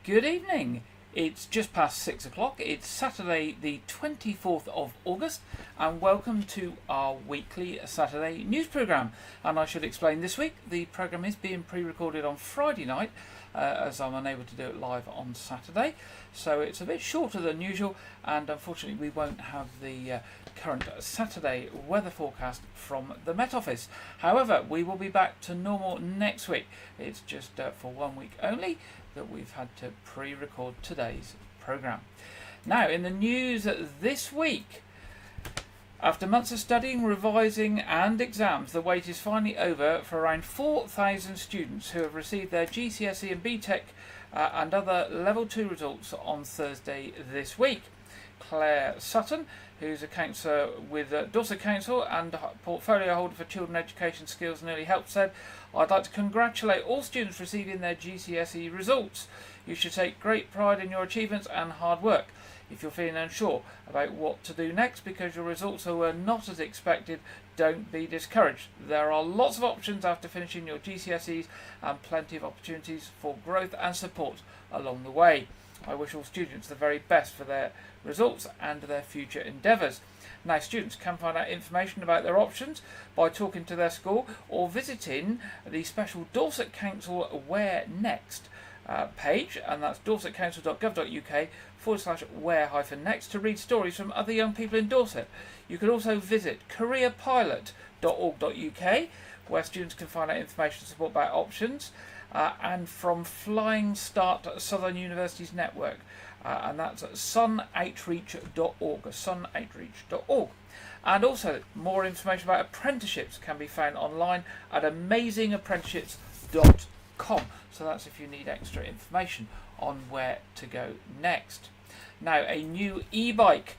Good evening. It's just past 6 o'clock. It's Saturday, the 24th of August, and welcome to our weekly Saturday news programme. And I should explain this week the programme is being pre-recorded on Friday night, as I'm unable to do it live on Saturday. So it's a bit shorter than usual, and unfortunately we won't have the current Saturday weather forecast from the Met Office. However, we will be back to normal next week. It's just for 1 week only that we've had to pre-record today's programme. Now, in the news this week, after months of studying, revising and exams, the wait is finally over for around 4,000 students who have received their GCSE and BTEC and other Level 2 results on Thursday this week. Claire Sutton, who's a counsellor with Dorset Council and portfolio holder for children education skills and early help, said, "I'd like to congratulate all students receiving their GCSE results. You should take great pride in your achievements and hard work. If you're feeling unsure about what to do next because your results were not as expected, don't be discouraged. There are lots of options after finishing your GCSEs and plenty of opportunities for growth and support along the way. I wish all students the very best for their results and their future endeavours." Now, students can find out information about their options by talking to their school or visiting the special Dorset Council Where Next page, and that's dorsetcouncil.gov.uk/where-next to read stories from other young people in Dorset. You can also visit careerpilot.org.uk, where students can find out information and support about options, and from Flying Start Southern University's network, and that's at sunoutreach.org. And also, more information about apprenticeships can be found online at amazingapprenticeships.com. So that's if you need extra information on where to go next. Now, a new e-bike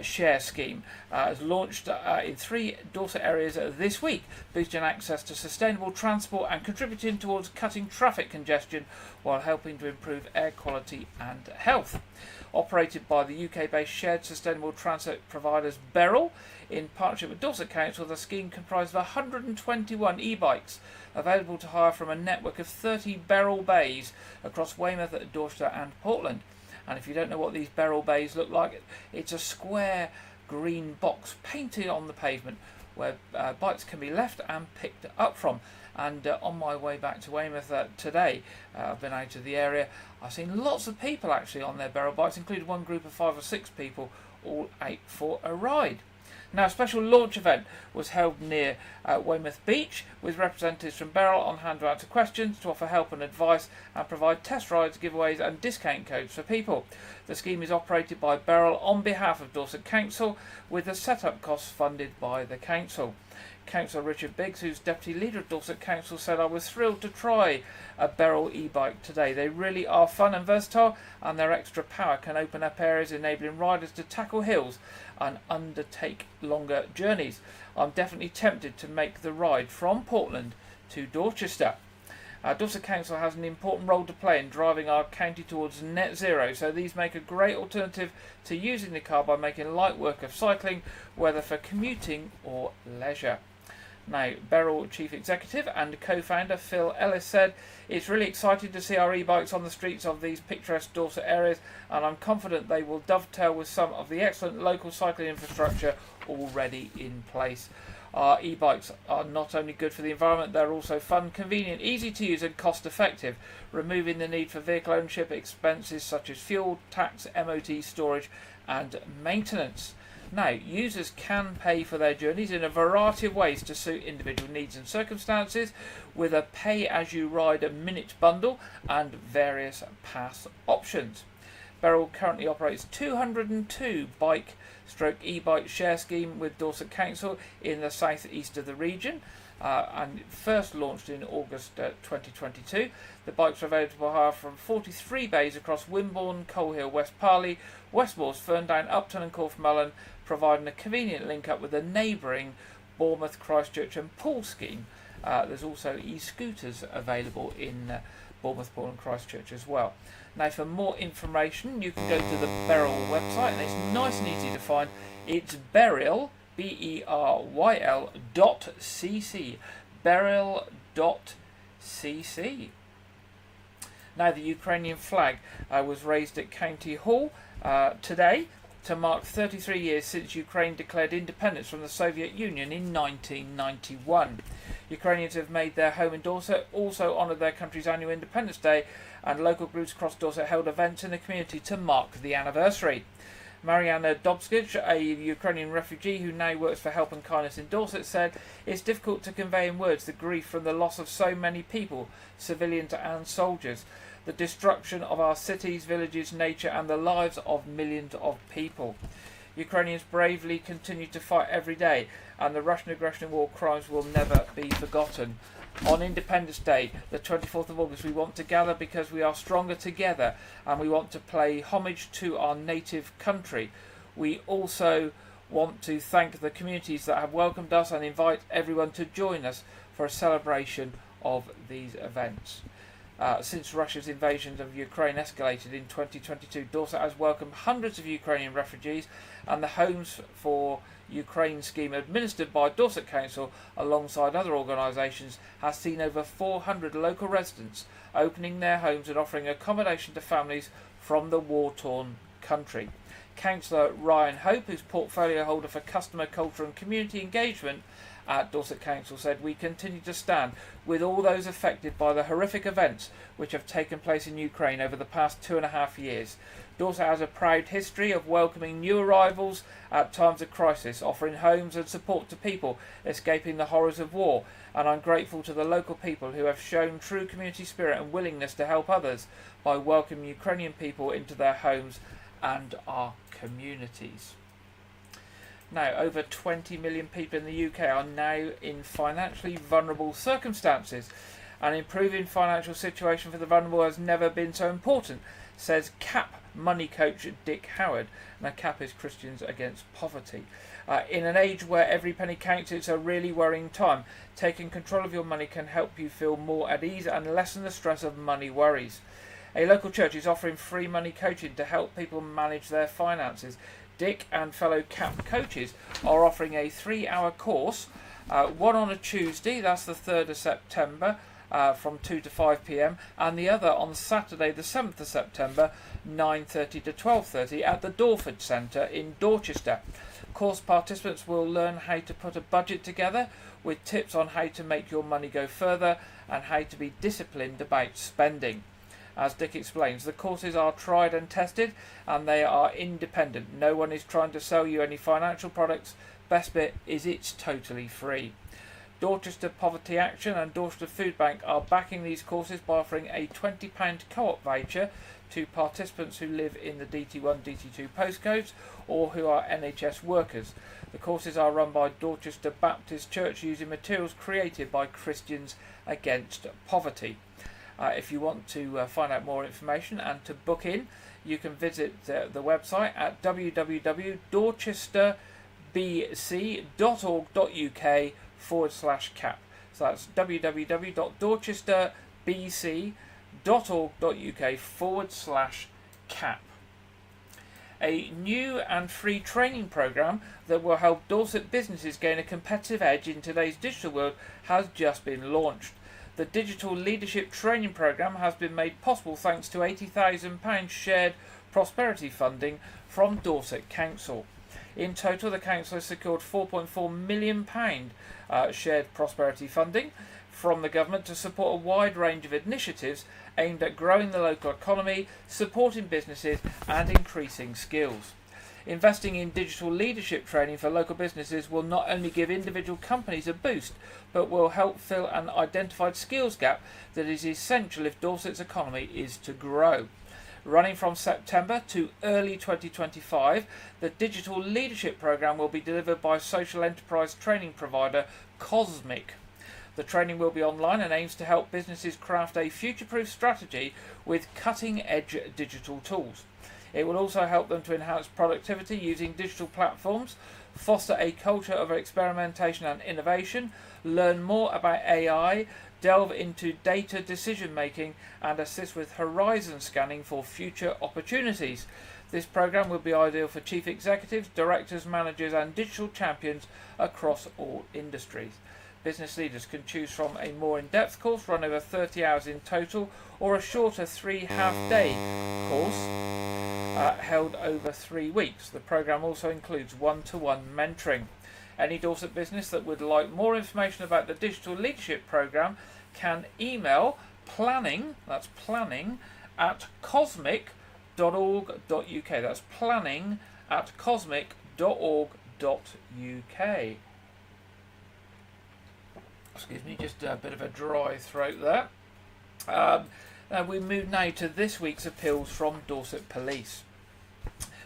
share scheme is launched in 3 Dorset areas this week, boosting access to sustainable transport and contributing towards cutting traffic congestion while helping to improve air quality and health. Operated by the UK-based shared sustainable transit providers Beryl, in partnership with Dorset Council, the scheme comprises of 121 e-bikes available to hire from a network of 30 Beryl bays across Weymouth, Dorchester and Portland. And if you don't know what these Beryl bays look like, it's a square green box painted on the pavement where bikes can be left and picked up from. And on my way back to Weymouth today, I've been out of the area, I've seen lots of people actually on their Beryl bikes, including one group of 5 or 6 people all out for a ride. Now, a special launch event was held near Weymouth Beach with representatives from Beryl on hand to answer questions, to offer help and advice and provide test rides, giveaways and discount codes for people. The scheme is operated by Beryl on behalf of Dorset Council, with the set-up costs funded by the council. Councillor Richard Biggs, who's Deputy Leader of Dorset Council, said, "I was thrilled to try a Beryl e-bike today. They really are fun and versatile, and their extra power can open up areas, enabling riders to tackle hills and undertake longer journeys. I'm definitely tempted to make the ride from Portland to Dorchester." Dorset Council has an important role to play in driving our county towards net zero, so these make a great alternative to using the car by making light work of cycling, whether for commuting or leisure. Now, Beryl Chief Executive and co-founder Phil Ellis said, "It's really exciting to see our e-bikes on the streets of these picturesque Dorset areas, and I'm confident they will dovetail with some of the excellent local cycling infrastructure already in place. Our e-bikes are not only good for the environment, they're also fun, convenient, easy to use and cost effective, removing the need for vehicle ownership expenses such as fuel, tax, MOT, storage and maintenance." Now, users can pay for their journeys in a variety of ways to suit individual needs and circumstances, with a pay-as-you-ride a minute bundle and various pass options. Beryl currently operates 202 e-bike share scheme with Dorset Council in the south east of the region, and first launched in August 2022. The bikes are available for hire from 43 bays across Wimborne, Coalhill, West Parley, Westmoors, Ferndown, Upton and Corfmullen, providing a convenient link up with the neighbouring Bournemouth, Christchurch and Poole scheme. There's also e-scooters available in Bournemouth, Poole and Christchurch as well. Now, for more information, you can go to the Beryl website, and it's nice and easy to find. It's Beryl, Beryl.cc, Beryl.cc. Now, the Ukrainian flag was raised at County Hall today to mark 33 years since Ukraine declared independence from the Soviet Union in 1991. Ukrainians have made their home in Dorset, also honoured their country's annual Independence Day, and local groups across Dorset held events in the community to mark the anniversary. Mariana Dobskich, a Ukrainian refugee who now works for Help and Kindness in Dorset, said, "It's difficult to convey in words the grief from the loss of so many people, civilians and soldiers, the destruction of our cities, villages, nature and the lives of millions of people. Ukrainians bravely continue to fight every day, and the Russian aggression and war crimes will never be forgotten. On Independence Day, the 24th of August, we want to gather because we are stronger together, and we want to pay homage to our native country. We also want to thank the communities that have welcomed us and invite everyone to join us for a celebration of these events." Since Russia's invasion of Ukraine escalated in 2022, Dorset has welcomed hundreds of Ukrainian refugees, and the Homes for Ukraine scheme administered by Dorset Council alongside other organisations has seen over 400 local residents opening their homes and offering accommodation to families from the war-torn country. Councillor Ryan Hope, who's portfolio holder for customer, culture and community engagement at Dorset Council, said, "We continue to stand with all those affected by the horrific events which have taken place in Ukraine over the past 2.5 years. Dorset has a proud history of welcoming new arrivals at times of crisis, offering homes and support to people escaping the horrors of war, and I'm grateful to the local people who have shown true community spirit and willingness to help others by welcoming Ukrainian people into their homes and our communities." Now, over 20 million people in the UK are now in financially vulnerable circumstances. An improving financial situation for the vulnerable has never been so important, says CAP money coach Dick Howard. Now, CAP is Christians Against Poverty. In an age where every penny counts, it's a really worrying time. Taking control of your money can help you feel more at ease and lessen the stress of money worries. A local church is offering free money coaching to help people manage their finances. Dick and fellow CAP coaches are offering a 3-hour course, one on a Tuesday, that's the 3rd of September, from 2 to 5 p.m, and the other on Saturday the 7th of September, 9:30 to 12:30 at the Dorford Centre in Dorchester. Course participants will learn how to put a budget together with tips on how to make your money go further and how to be disciplined about spending. As Dick explains, the courses are tried and tested and they are independent. No one is trying to sell you any financial products. Best bit is it's totally free. Dorchester Poverty Action and Dorchester Food Bank are backing these courses by offering a £20 co-op voucher to participants who live in the DT1, DT2 postcodes or who are NHS workers. The courses are run by Dorchester Baptist Church using materials created by Christians Against Poverty. If you want to find out more information and to book in, you can visit the website at www.dorchesterbc.org.uk/cap. So that's www.dorchesterbc.org.uk/cap. A new and free training programme that will help Dorset businesses gain a competitive edge in today's digital world has just been launched. The Digital Leadership Training Programme has been made possible thanks to £80,000 shared prosperity funding from Dorset Council. In total, the council has secured £4.4 million shared prosperity funding from the government to support a wide range of initiatives aimed at growing the local economy, supporting businesses and increasing skills. Investing in digital leadership training for local businesses will not only give individual companies a boost, but will help fill an identified skills gap that is essential if Dorset's economy is to grow. Running from September to early 2025, the Digital Leadership Programme will be delivered by social enterprise training provider Cosmic. The training will be online and aims to help businesses craft a future-proof strategy with cutting-edge digital tools. It will also help them to enhance productivity using digital platforms, foster a culture of experimentation and innovation, learn more about AI, delve into data decision making and assist with horizon scanning for future opportunities. This programme will be ideal for chief executives, directors, managers and digital champions across all industries. Business leaders can choose from a more in-depth course run over 30 hours in total, or a shorter 3 half-day course held over 3 weeks. The programme also includes one-to-one mentoring. Any Dorset business that would like more information about the Digital Leadership Programme can email planning, that's planning, at cosmic.org.uk. That's planning at cosmic.org.uk. Excuse me, just a bit of a dry throat there. We move now to this week's appeals from Dorset Police.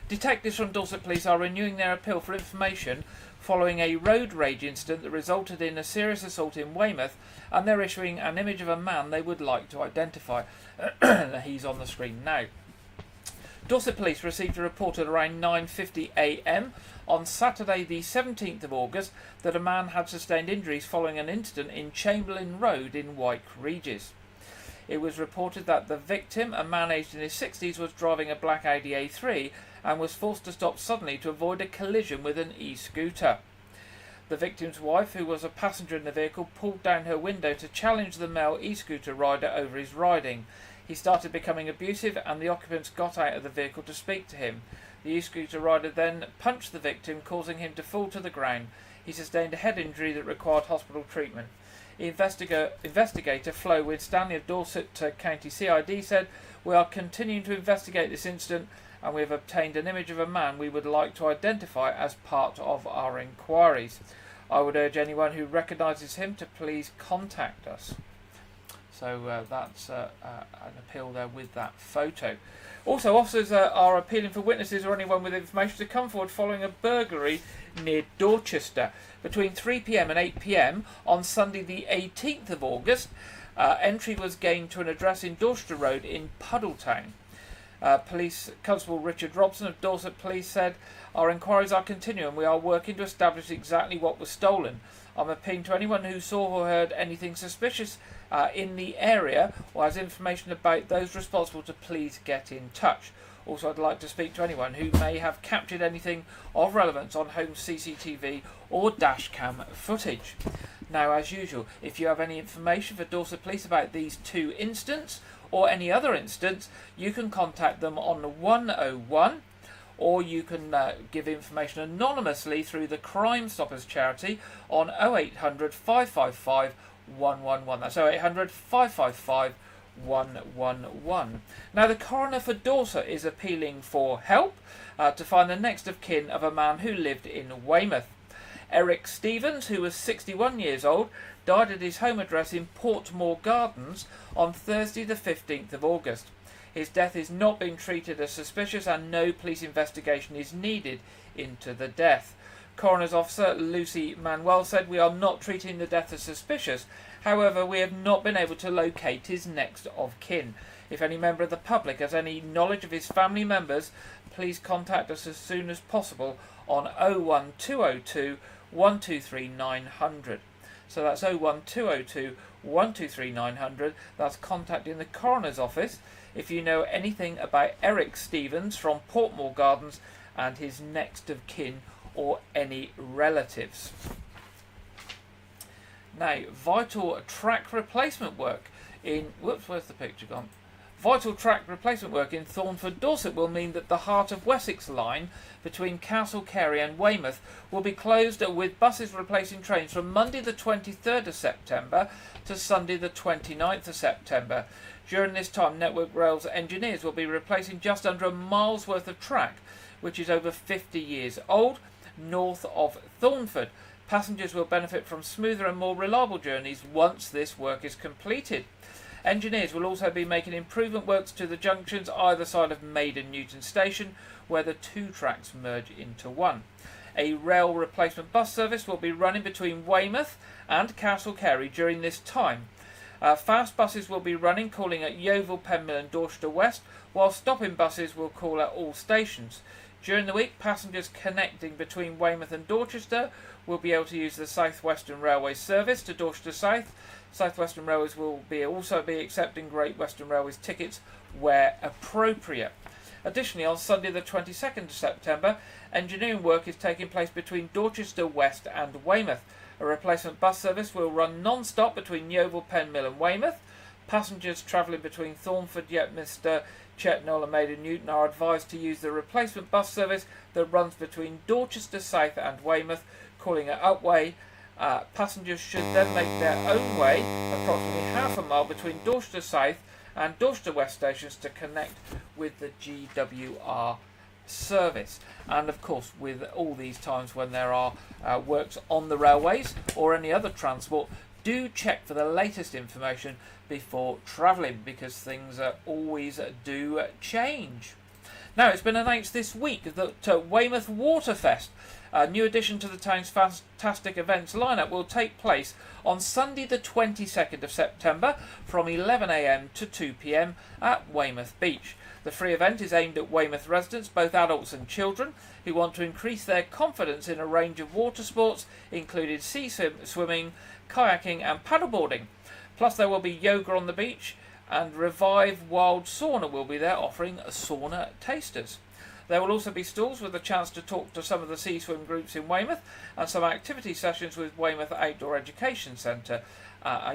Detectives from Dorset Police are renewing their appeal for information following a road rage incident that resulted in a serious assault in Weymouth, and they're issuing an image of a man they would like to identify. He's on the screen now. Dorset Police received a report at around 9:50 a.m. on Saturday the 17th of August that a man had sustained injuries following an incident in Chamberlain Road in Wyke Regis. It was reported that the victim, a man aged in his 60s, was driving a black Audi A3 and was forced to stop suddenly to avoid a collision with an e-scooter. The victim's wife, who was a passenger in the vehicle, pulled down her window to challenge the male e-scooter rider over his riding. He started becoming abusive and the occupants got out of the vehicle to speak to him. The e-scooter rider then punched the victim, causing him to fall to the ground. He sustained a head injury that required hospital treatment. Investigator Flo Winstanley of Dorset County CID said, "We are continuing to investigate this incident and we have obtained an image of a man we would like to identify as part of our inquiries. I would urge anyone who recognises him to please contact us." So that's an appeal there with that photo. Also, officers are appealing for witnesses or anyone with information to come forward following a burglary near Dorchester. Between 3 p.m. and 8 p.m. on Sunday the 18th of August, entry was gained to an address in Dorchester Road in Puddletown. Police Constable Richard Robson of Dorset Police said, "Our inquiries are continuing. We are working to establish exactly what was stolen. I'm appealing to anyone who saw or heard anything suspicious in the area or has information about those responsible to please get in touch. Also, I'd like to speak to anyone who may have captured anything of relevance on home CCTV or dashcam footage." Now, as usual, if you have any information for Dorset Police about these two incidents or any other incidents, you can contact them on 101, or you can give information anonymously through the Crime Stoppers charity on 0800 555 111. That's 0800 555 111. Now, the coroner for Dorset is appealing for help to find the next of kin of a man who lived in Weymouth. Eric Stevens, who was 61 years old, died at his home address in Portmore Gardens on Thursday the 15th of August. His death is not being treated as suspicious and no police investigation is needed into the death. Coroner's officer Lucy Manuel said, "We are not treating the death as suspicious. However, we have not been able to locate his next of kin. If any member of the public has any knowledge of his family members, please contact us as soon as possible on 01202 123 900. So that's 01202 123 900. That's contacting the coroner's office if you know anything about Eric Stevens from Portmore Gardens and his next of kin or any relatives. Now, vital track replacement work in... Whoops, where's the picture gone? Vital track replacement work in Thornford, Dorset will mean that the Heart of Wessex line between Castle Carey and Weymouth will be closed with buses replacing trains from Monday the 23rd of September to Sunday the 29th of September. During this time, Network Rail's engineers will be replacing just under a mile's worth of track, which is over 50 years old, north of Thornford. Passengers will benefit from smoother and more reliable journeys once this work is completed. Engineers will also be making improvement works to the junctions either side of Maiden Newton Station, where the two tracks merge into one. A rail replacement bus service will be running between Weymouth and Castle Carey during this time. Fast buses will be running, calling at Yeovil, Penmill and Dorchester West, while stopping buses will call at all stations. During the week, passengers connecting between Weymouth and Dorchester will be able to use the South Western Railway service to Dorchester South. South Western Railways will also be accepting Great Western Railways tickets where appropriate. Additionally, on Sunday the 22nd of September, engineering work is taking place between Dorchester West and Weymouth. A replacement bus service will run non-stop between Yeovil, Penmill and Weymouth. Passengers travelling between Thornford, Yetminster, Chetnall and Maiden Newton are advised to use the replacement bus service that runs between Dorchester South and Weymouth, calling at Upwey. Passengers should then make their own way approximately half a mile between Dorchester South and Dorchester West stations to connect with the GWR service. And of course, with all these times when there are works on the railways or any other transport, do check for the latest information before travelling, because things always do change. Now, it's been announced this week that Weymouth Waterfest, a new addition to the town's fantastic events lineup, will take place on Sunday the 22nd of September from 11 a.m. to 2 p.m. at Weymouth Beach. The free event is aimed at Weymouth residents, both adults and children, who want to increase their confidence in a range of water sports, including sea swimming, kayaking and paddleboarding. Plus there will be yoga on the beach, and Revive Wild Sauna will be there offering sauna tasters. There will also be stalls with a chance to talk to some of the sea swim groups in Weymouth and some activity sessions with Weymouth Outdoor Education Centre.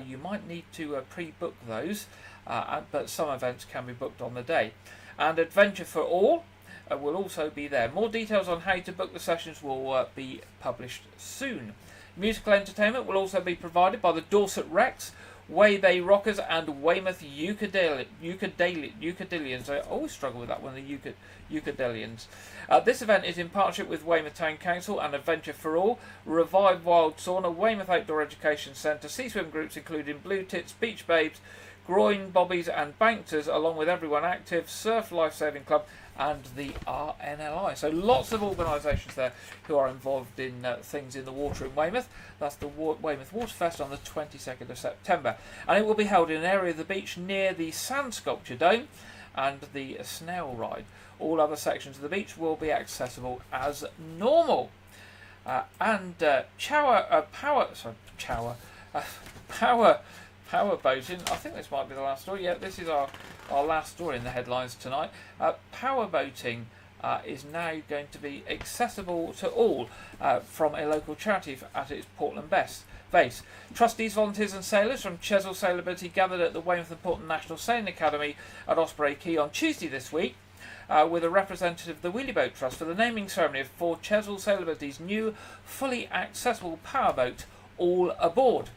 You might need to pre-book those, but some events can be booked on the day. And Adventure for All will also be there. More details on how to book the sessions will be published soon. Musical entertainment will also be provided by the Dorset Rex, Way Bay Rockers and Weymouth Ukuleleans. I always struggle with that one, the Ukuleleans. This event is in partnership with Weymouth Town Council and Adventure for All, Revive Wild Sauna, Weymouth Outdoor Education Centre, sea swim groups including Blue Tits, Beach Babes, Groin, Bobbies and Bankters, along with Everyone Active, Surf Lifesaving Club and the RNLI. So lots of organisations there who are involved in things in the water in Weymouth. That's the Weymouth Waterfest on the 22nd of September. And it will be held in an area of the beach near the Sand Sculpture Dome and the Snail Ride. All other sections of the beach will be accessible as normal. Power boating, I think this might be the last story. Yeah, this is our last story in the headlines tonight. Power boating is now going to be accessible to all from a local charity at its Portland base. Trustees, volunteers and sailors from Chesil Sailability gathered at the Weymouth and Portland National Sailing Academy at Osprey Quay on Tuesday this week with a representative of the Wheelie Boat Trust for the naming ceremony for Chesil Sailability's new fully accessible powerboat, All Aboard.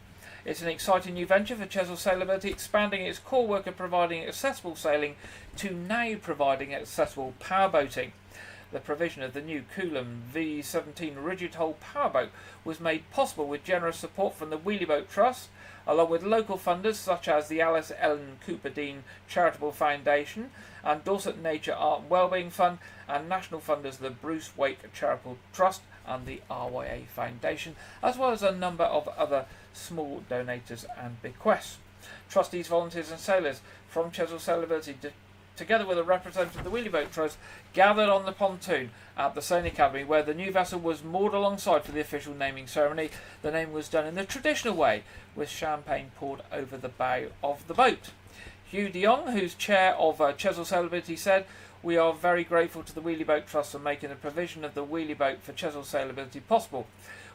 It's an exciting new venture for Chesil Sailability, expanding its core work of providing accessible sailing to now providing accessible powerboating. The provision of the new Coulomb V17 rigid hull powerboat was made possible with generous support from the Wheelie Boat Trust, along with local funders such as the Alice Ellen Cooper Dean Charitable Foundation and Dorset Nature Art and Wellbeing Fund, and national funders the Bruce Wake Charitable Trust and the RYA Foundation, as well as a number of other small donators and bequests. Trustees, volunteers and sailors from Chesil Sailability, together with a representative of the Wheelie Boat Trust, gathered on the pontoon at the Sailing Academy, where the new vessel was moored alongside for the official naming ceremony. The name was done in the traditional way, with champagne poured over the bow of the boat. Hugh de Jong, who's chair of Chesil Sailability, said, "We are very grateful to the Wheelie Boat Trust for making the provision of the wheelie boat for Chesil Sailability possible.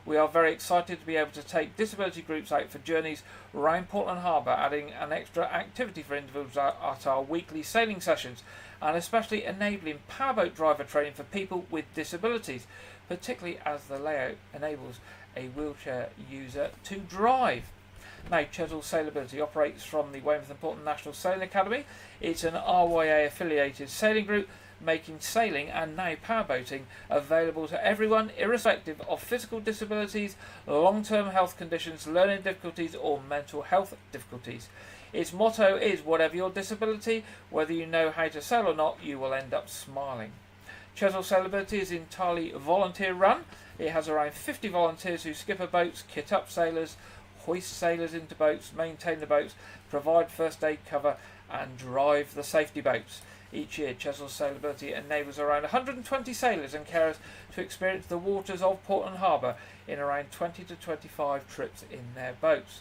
We are very excited to be able to take disability groups out for journeys around Portland Harbour, adding an extra activity for individuals at our weekly sailing sessions, and especially enabling powerboat driver training for people with disabilities, particularly as the layout enables a wheelchair user to drive." Now, Chesil Sailability operates from the Weymouth and Portland National Sailing Academy. It's an RYA affiliated sailing group, making sailing and now powerboating available to everyone, irrespective of physical disabilities, long-term health conditions, learning difficulties or mental health difficulties. Its motto is, whatever your disability, whether you know how to sail or not, you will end up smiling. Chesil Sailability is entirely volunteer run. It has around 50 volunteers who skipper boats, kit up sailors, hoist sailors into boats, maintain the boats, provide first aid cover and drive the safety boats. Each year, Chesil Sailability enables around 120 sailors and carers to experience the waters of Portland Harbour in around 20 to 25 trips in their boats.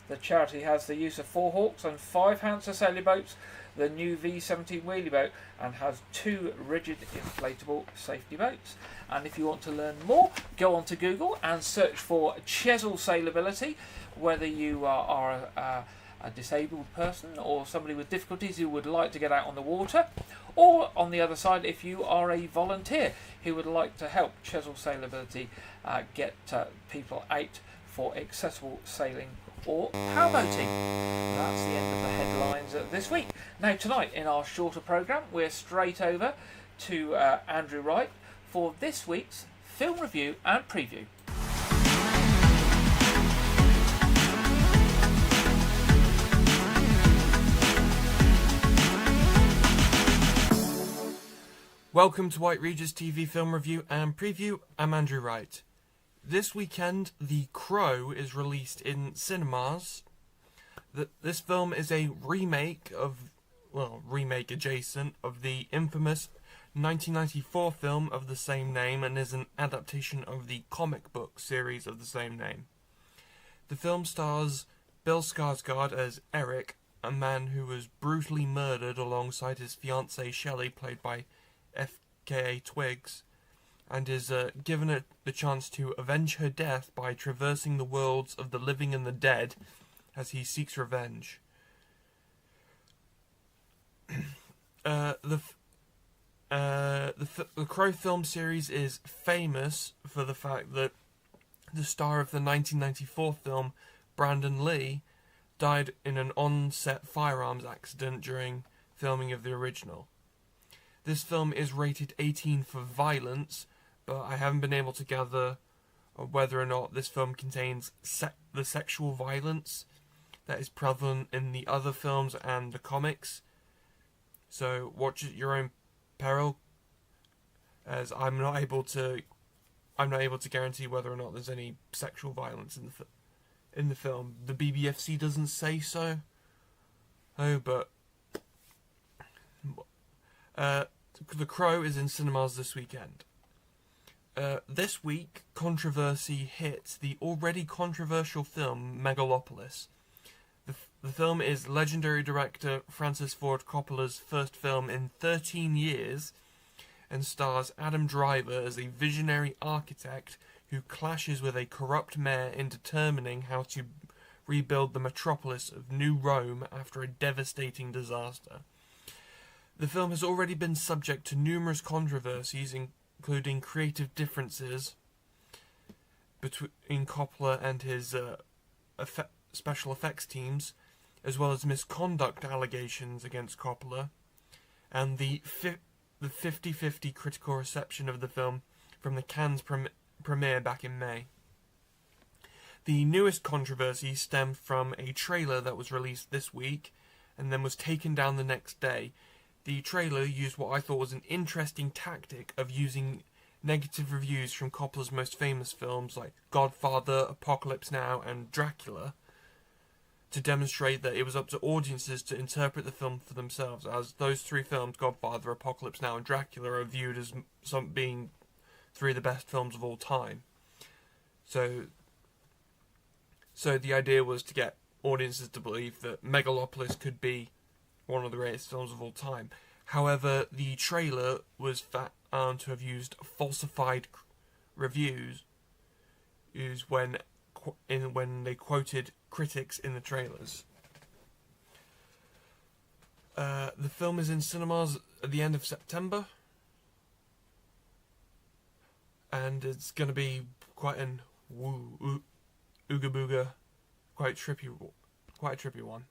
The charity has the use of 4 Hawks and 5 Hansa sailing boats, the new V17 wheelie boat, and has 2 rigid inflatable safety boats. And if you want to learn more, go onto Google and search for Chesil Sailability, whether you are a disabled person or somebody with difficulties who would like to get out on the water, or on the other side, if you are a volunteer who would like to help Chesil Sailability get people out for accessible sailing or powerboating. That's the end of the headlines this week. Now tonight in our shorter programme, we're straight over to Andrew Wright for this week's film review and preview. Welcome to White Regis TV Film Review and Preview. I'm Andrew Wright. This weekend, The Crow is released in cinemas. This film is a remake adjacent of the infamous 1994 film of the same name, and is an adaptation of the comic book series of the same name. The film stars Bill Skarsgård as Eric, a man who was brutally murdered alongside his fiancée Shelley, played by FKA Twigs, and is given the chance to avenge her death by traversing the worlds of the living and the dead as he seeks revenge. The Crow film series is famous for the fact that the star of the 1994 film, Brandon Lee, died in an on-set firearms accident during filming of the original. This film is rated 18 for violence, but I haven't been able to gather whether or not this film contains the sexual violence that is prevalent in the other films and the comics. So watch at your own peril, as I'm not able to guarantee whether or not there's any sexual violence in the film. The BBFC doesn't say so. But The Crow is in cinemas this weekend. This week, controversy hit the already controversial film Megalopolis. The film is legendary director Francis Ford Coppola's first film in 13 years, and stars Adam Driver as a visionary architect who clashes with a corrupt mayor in determining how to rebuild the metropolis of New Rome after a devastating disaster. The film has already been subject to numerous controversies, including creative differences between Coppola and his special effects teams, as well as misconduct allegations against Coppola, and the 50-50 critical reception of the film from the Cannes premiere back in May. The newest controversy stemmed from a trailer that was released this week and then was taken down the next day. The trailer used what I thought was an interesting tactic of using negative reviews from Coppola's most famous films like Godfather, Apocalypse Now, and Dracula to demonstrate that it was up to audiences to interpret the film for themselves, as those 3 films, Godfather, Apocalypse Now, and Dracula, are viewed as being 3 of the best films of all time. So the idea was to get audiences to believe that Megalopolis could be one of the greatest films of all time. However, the trailer was found to have used falsified reviews when they quoted critics in the trailers. The film is in cinemas at the end of September, and it's going to be quite an ooga booga, quite a trippy one.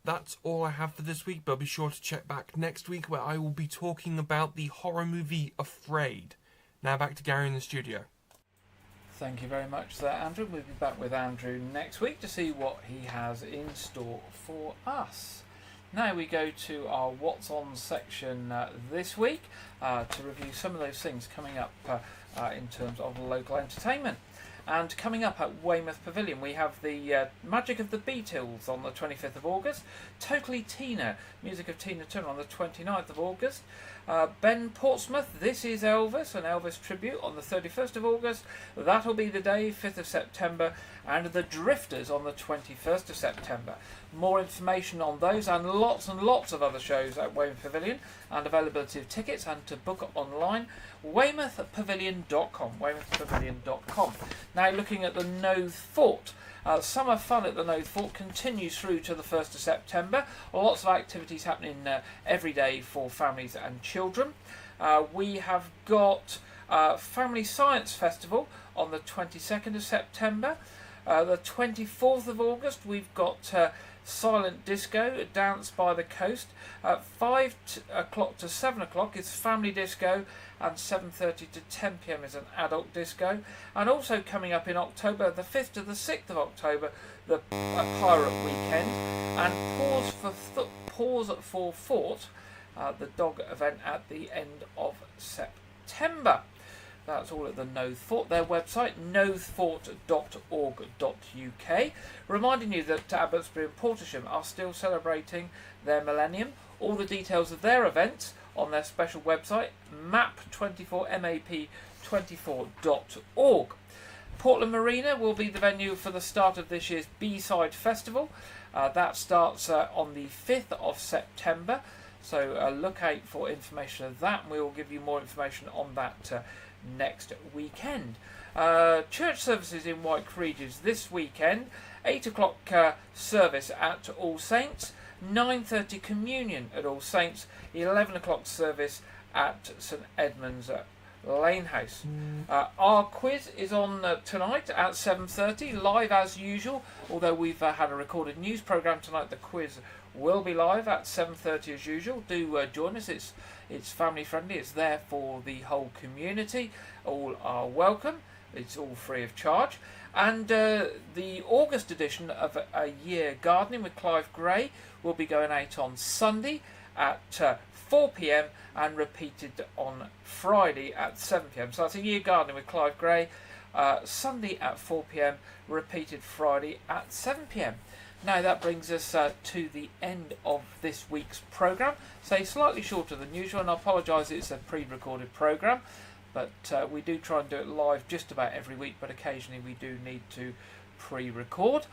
That's all I have for this week, but be sure to check back next week, where I will be talking about the horror movie Afraid. Now back to Gary in the studio. Thank you very much for that, Andrew. We'll be back with Andrew next week to see what he has in store for us. Now we go to our What's On section this week to review some of those things coming up in terms of local entertainment. And coming up at Weymouth Pavilion, we have the Magic of the Beatles on the 25th of August, Totally Tina, music of Tina Turner on the 29th of August, Ben Portsmouth, This Is Elvis, an Elvis tribute on the 31st of August. That'll be the day, 5th of September, and The Drifters on the 21st of September. More information on those and lots of other shows at Weymouth Pavilion, and availability of tickets and to book online, weymouthpavilion.com, weymouthpavilion.com. Now looking at the Knowth Fort. Summer fun at the Knowth Fort continues through to the 1st of September. Lots of activities happening every day for families and children. We have got Family Science Festival on the 22nd of September. The 24th of August we've got Silent Disco, Dance by the Coast. 5 o'clock to 7 o'clock is Family Disco, and 7:30 to 10 p.m. is an adult disco. And also coming up in October, the 5th to the 6th of October, the Pirate Weekend, and Pause for Fort, the dog event at the end of September. That's all at the Knowth Fort. Their website, knowthfort.org.uk. Reminding you that Abbotsbury and Portersham are still celebrating their millennium. All the details of their events on their special website, map24, Portland Marina will be the venue for the start of this year's B-Side Festival. That starts on the 5th of September. So look out for information of that, and we will give you more information on that next weekend. Church services in White Regis this weekend. 8 o'clock service at All Saints, 9:30 communion at All Saints, 11 o'clock service at St Edmund's Lanehouse. Our quiz is on tonight at 7:30, live as usual. Although we've had a recorded news programme tonight, the quiz will be live at 7:30 as usual. Do join us. It's family friendly. It's there for the whole community. All are welcome. It's all free of charge. And the August edition of A Year Gardening with Clive Gray will be going out on Sunday at 4 p.m. and repeated on Friday at 7 p.m. So that's A Year Gardening with Clive Gray, Sunday at 4 p.m, repeated Friday at 7 p.m. Now that brings us to the end of this week's programme. So slightly shorter than usual, and I apologise, it's a pre-recorded programme, but we do try and do it live just about every week, but occasionally we do need to pre-record.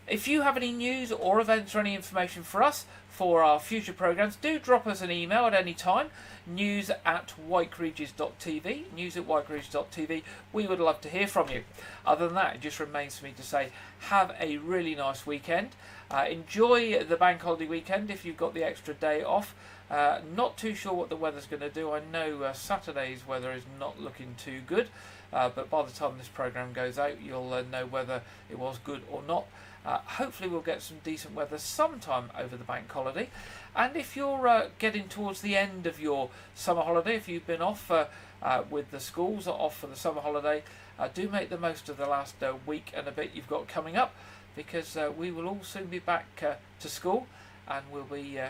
If you have any news or events or any information for us for our future programmes, do drop us an email at any time, news@whiteregis.tv, news@whiteregis.tv. We would love to hear from you. Other than that, it just remains for me to say, have a really nice weekend. Enjoy the bank holiday weekend if you've got the extra day off. Not too sure what the weather's going to do. I know Saturday's weather is not looking too good, but by the time this programme goes out, you'll know whether it was good or not. Hopefully we'll get some decent weather sometime over the bank holiday. And if you're getting towards the end of your summer holiday, if you've been off with the schools or off for the summer holiday, do make the most of the last week and a bit you've got coming up, because we will all soon be back to school, and we'll be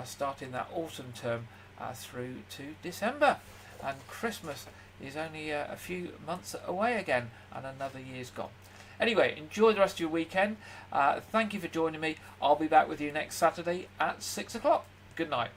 starting that autumn term through to December. And Christmas is only a few months away again, and another year's gone. Anyway, enjoy the rest of your weekend. Thank you for joining me. I'll be back with you next Saturday at 6 o'clock. Good night.